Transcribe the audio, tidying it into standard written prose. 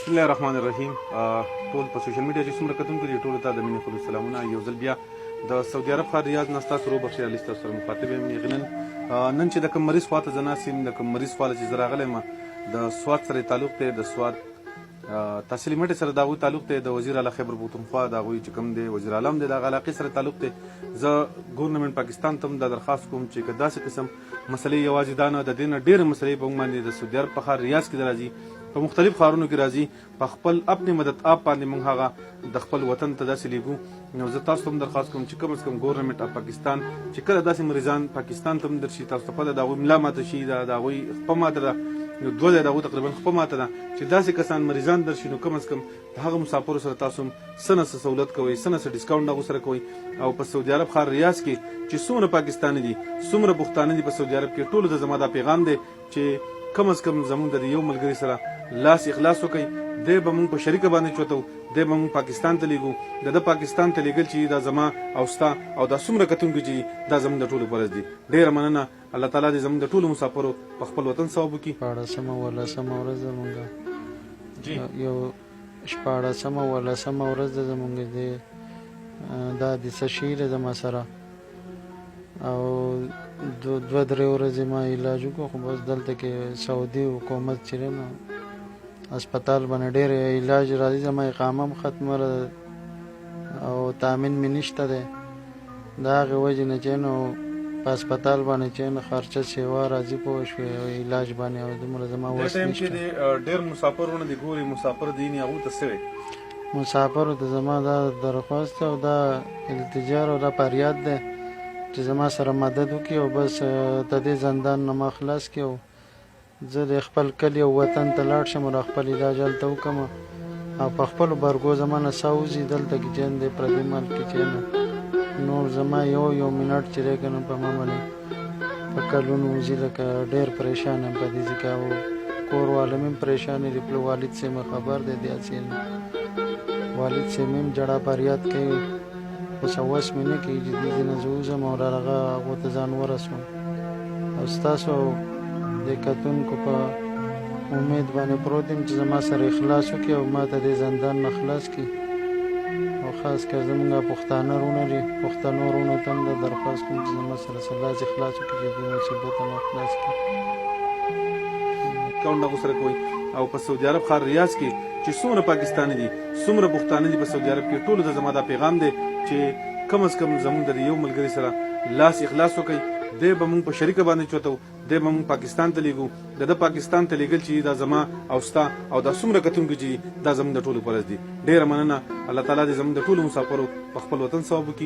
بسم الله الرحمن الرحیم. ټول په سوشل میډیا چې څومره کتونکي دي ټولو ته د مینې خلوص سلامونه. یو ځل بیا د سعودي عرب ښار ریاض نه ستاسو روبخښي علي ستاسو سره مخاطب یم. یقینا نن چې د کوم مریض خواته زه ناست یم، د کوم مریض خواله چې زه راغلی یم، د سوات سره تعلق دی، د سوات تحصیلي مټې سره د هغوی تعلق دی، د وزیر اعلی خیبر پښتونخوا د هغوی چې کوم دی وزیر اعلی دی د هغه علاقې سره تعلق دی. زه ګورنمنټ پاکستان ته هم دا درخواست کوم چې که داسې قسم مسلې یوازې دا نه، د دې نه ډېرې مسلې په موږ باندې د سعودي عرب په ښار ریاض کې راځي، په مختلف ښارونو کې راځي، په خپل اپنې مدد آپ باندې موږ هغه د خپل وطن ته داسې لیږو. نو زه تاسو ته هم درخواست کوم چې کم از کم ګورنمنټ اف پاکستان چې کله داسې مریضان پاکستان ته هم درشي، تاسو ته پته د هغوی ملا ماته شي، د هغوی خپه ماته ده، نو دوه ځایه د هغوی تقریبا خپه ماته ده چې داسې کسان مریضان درشي، نو کم از کم د هغه مسافرو سره تاسو هم څه نه څه سهولت کوئ، څه نه څه ډسکاونټ هغو سره کوئ. او په سعودي عرب ښار ریاض کې چې څومره پاکستاني دي، څومره پښتانه دي په سعودي عرب کې، ټولو ته زما دا پیغام دی چې کم از کم زمونږ د یو ملګري سره لاس اخلاص وکړئ. دی به مونږ په شریکه باندې چوتو، دی به مونږ پاکستان ته لیږو. د پاکستان ته لیږل چې دا زما او ستا او دا څومره کتونکي چې دا زموږ د ټولو فرض دي. ډېره مننه. الله تعالی دې زموږ د ټولو مسافرو په خپل وطن ثواب وکړي. 14 ورځ زموږ یو 14 ورځ ده زموږ دا د څه شي ده زما سره، او 2-3 ورځې ما علاج وکړو، خو بس دلته کې سعودي حکومت چې دی نو هسپتال باندې ډېر علاج راځي، زما اقامه هم ختمه ده او تامین مې نشته دی. د هغې وجې نه چې نو په هسپتال باندې چې نه خرچه سیوا راځي پوه شوې، او علاج باندې او دومره زما وس نشته. ډېر مسافرونه دي ګوري، مسافر دي نه هغوی ته څه وایي؟ مسافرو ته زما دا درخواست او دا التجا او دا فریاد دی چې زما سره مدد وکړي او بس د دې زندان نه ما خلاص کړي، او زه د خپل کلي او وطن ته لاړ شم او خپل علاج هلته وکړم، او په خپلو برګو زما نه ساه وځي دلته کې چې دی پردي ملک کې چې نه نور زما یو منټ چې دی که نه په ما باندې په کلونو وځي، لکه ډېر پریشان یم په دې ځکه، او کور والا مې هم پریشان دي، خپل والد صاحب مې خبر دی داسې والد صاحب مې هم جړا فریاد کوي، خو څه وس مې نه کېږي چې دې نه زه وځم او هغه هغو ته ځان ورسوم. او ستاسو د کتونکو په امید باندې پروت یم چې زما سره اخلاص وکړي او ما ته دې زندان نه خلاص کړي، او خاص کر زموږ پښتانه وروڼه دي، پښتنو وروڼو ته هم دا درخواست کوم چې زما سره لاس اخلاص وکړي چې دې مصیبت نه خلاص کړي. کاونټ هغو سره کوئ. او په سعودي عرب ښار ریاض کې چې څومره پاکستاني دي، څومره پښتانه دي په سعودي عرب کې، ټولو ته زما دا پیغام دی چې کم از کم زموږ د یو ملګري سره لاس اخلاص وکړئ. دی به مونږ په شریکه باندې چوتو، دی به مونږ پاکستان ته لیږو. د پاکستان ته لیږل چې دا زما او ستا او دا څومره کتونکي چې دا زموږ د ټولو فرض دي. ډېره مننه. الله تعالی دې زموږ د ټولو مسافرو په خپل وطن ثواب وکړي.